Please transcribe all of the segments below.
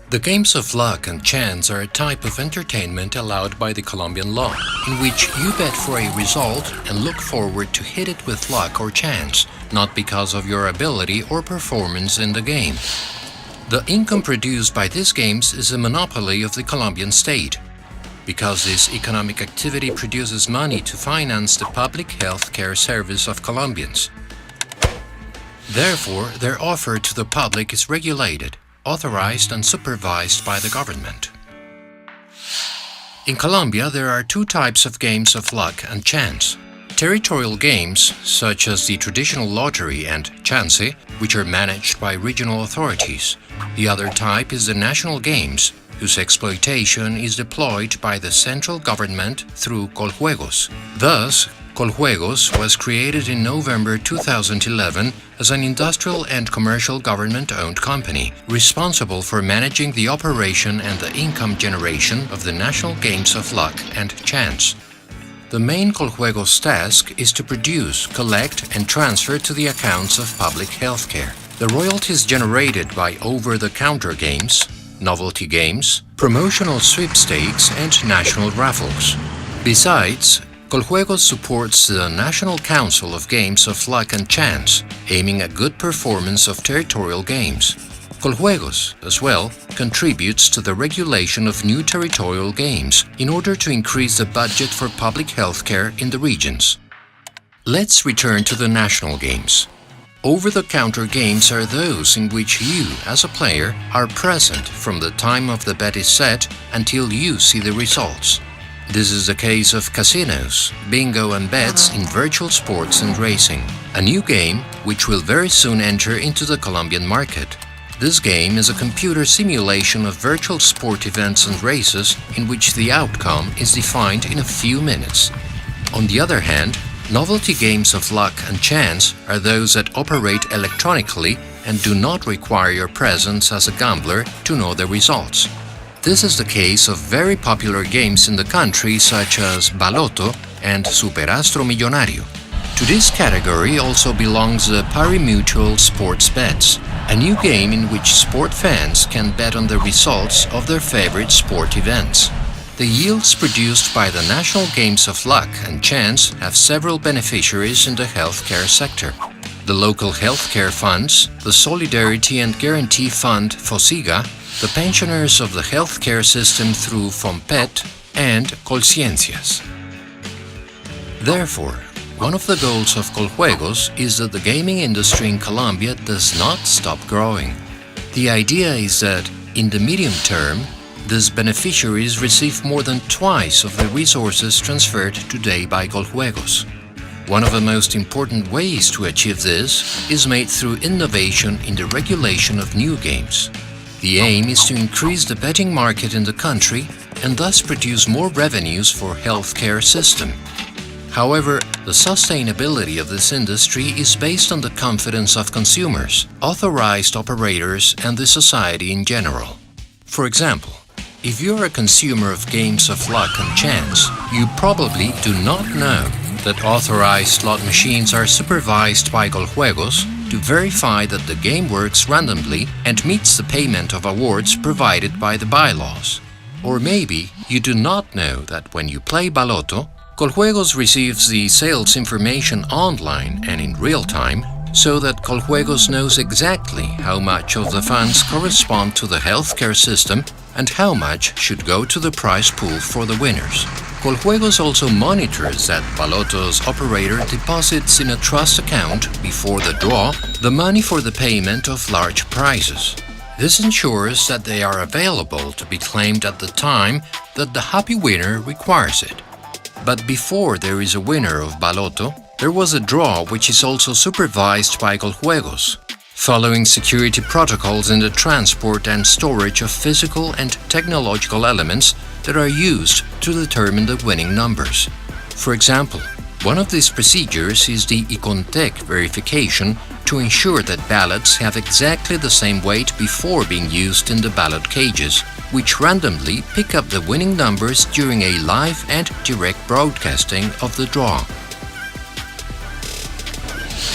The games of luck and chance are a type of entertainment allowed by the Colombian law, in which you bet for a result and look forward to hit it with luck or chance, not because of your ability or performance in the game. The income produced by these games is a monopoly of the Colombian state, because this economic activity produces money to finance the public health care service of Colombians. Therefore, their offer to the public is regulated, authorized and supervised by the government. In Colombia, there are two types of games of luck and chance. Territorial games, such as the traditional lottery and chance, which are managed by regional authorities. The other type is the national games, whose exploitation is deployed by the central government through Coljuegos. Thus, Coljuegos was created in November 2011 as an industrial and commercial government-owned company, responsible for managing the operation and the income generation of the national games of luck and chance. The main Coljuegos task is to produce, collect, and transfer to the accounts of public healthcare the royalties generated by over-the-counter games, novelty games, promotional sweepstakes, and national raffles. Besides, Coljuegos supports the National Council of Games of Luck and Chance, aiming at good performance of territorial games. Coljuegos, as well, contributes to the regulation of new territorial games in order to increase the budget for public healthcare in the regions. Let's return to the national games. Over-the-counter games are those in which you, as a player, are present from the time of the bet is set until you see the results. This is the case of casinos, bingo and bets in virtual sports and racing, a new game which will very soon enter into the Colombian market. This game is a computer simulation of virtual sport events and races in which the outcome is defined in a few minutes. On the other hand, novelty games of luck and chance are those that operate electronically and do not require your presence as a gambler to know the results. This is the case of very popular games in the country such as Baloto and Superastro Millonario. To this category also belongs the pari-mutuel sports bets, a new game in which sport fans can bet on the results of their favorite sport events. The yields produced by the national games of luck and chance have several beneficiaries in the healthcare sector. The local healthcare funds, the Solidarity and Guarantee Fund FOSIGA, the pensioners of the healthcare system through FOMPET, and Colciencias. Therefore, one of the goals of Coljuegos is that the gaming industry in Colombia does not stop growing. The idea is that, in the medium term, these beneficiaries receive more than twice of the resources transferred today by Coljuegos. One of the most important ways to achieve this is made through innovation in the regulation of new games. The aim is to increase the betting market in the country and thus produce more revenues for healthcare system. However, the sustainability of this industry is based on the confidence of consumers, authorized operators, and the society in general. For example, if you're a consumer of games of luck and chance, you probably do not know that authorized slot machines are supervised by Coljuegos to verify that the game works randomly and meets the payment of awards provided by the bylaws. Or maybe you do not know that when you play Baloto, Coljuegos receives the sales information online and in real time, so that Coljuegos knows exactly how much of the funds correspond to the healthcare system and how much should go to the prize pool for the winners. Coljuegos also monitors that Baloto's operator deposits in a trust account before the draw the money for the payment of large prizes. This ensures that they are available to be claimed at the time that the happy winner requires it. But before there is a winner of Baloto, there was a draw which is also supervised by Coljuegos, following security protocols in the transport and storage of physical and technological elements that are used to determine the winning numbers. For example, one of these procedures is the Icontec verification to ensure that ballots have exactly the same weight before being used in the ballot cages, which randomly pick up the winning numbers during a live and direct broadcasting of the draw.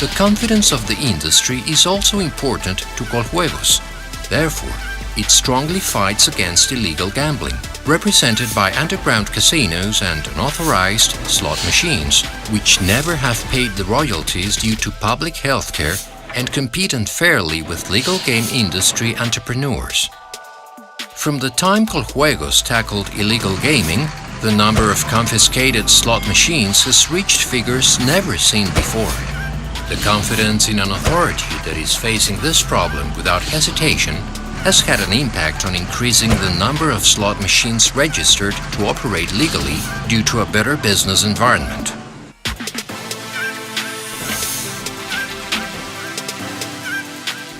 The confidence of the industry is also important to Coljuegos. Therefore, it strongly fights against illegal gambling, represented by underground casinos and unauthorized slot machines, which never have paid the royalties due to public health care and compete unfairly with legal game industry entrepreneurs. From the time Coljuegos tackled illegal gaming, the number of confiscated slot machines has reached figures never seen before. The confidence in an authority that is facing this problem without hesitation has had an impact on increasing the number of slot machines registered to operate legally due to a better business environment.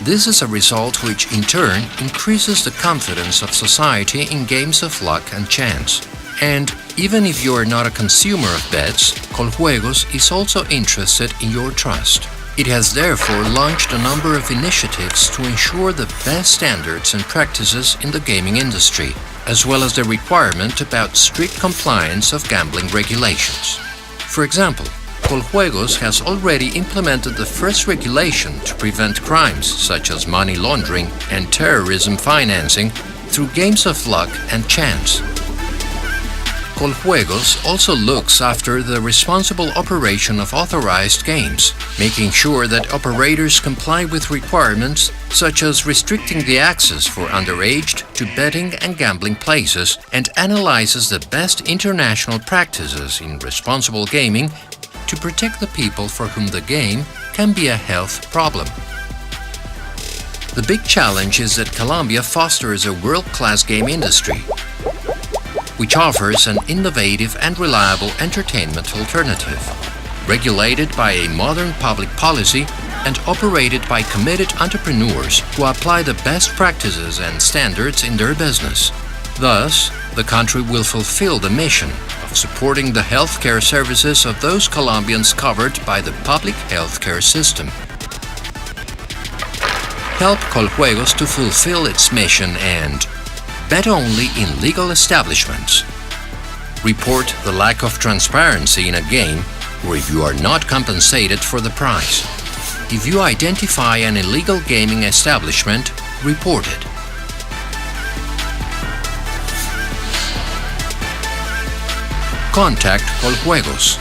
This is a result which, in turn, increases the confidence of society in games of luck and chance. And even if you are not a consumer of bets, Coljuegos is also interested in your trust. It has therefore launched a number of initiatives to ensure the best standards and practices in the gaming industry, as well as the requirement about strict compliance of gambling regulations. For example, Coljuegos has already implemented the first regulation to prevent crimes such as money laundering and terrorism financing through games of luck and chance. Coljuegos also looks after the responsible operation of authorized games, making sure that operators comply with requirements such as restricting the access for underage to betting and gambling places, and analyzes the best international practices in responsible gaming to protect the people for whom the game can be a health problem. The big challenge is that Colombia fosters a world-class game industry, which offers an innovative and reliable entertainment alternative, regulated by a modern public policy and operated by committed entrepreneurs who apply the best practices and standards in their business. Thus, the country will fulfill the mission of supporting the healthcare services of those Colombians covered by the public healthcare system. Help Coljuegos to fulfill its mission and bet only in legal establishments. Report the lack of transparency in a game or if you are not compensated for the prize. If you identify an illegal gaming establishment, report it. Contact Coljuegos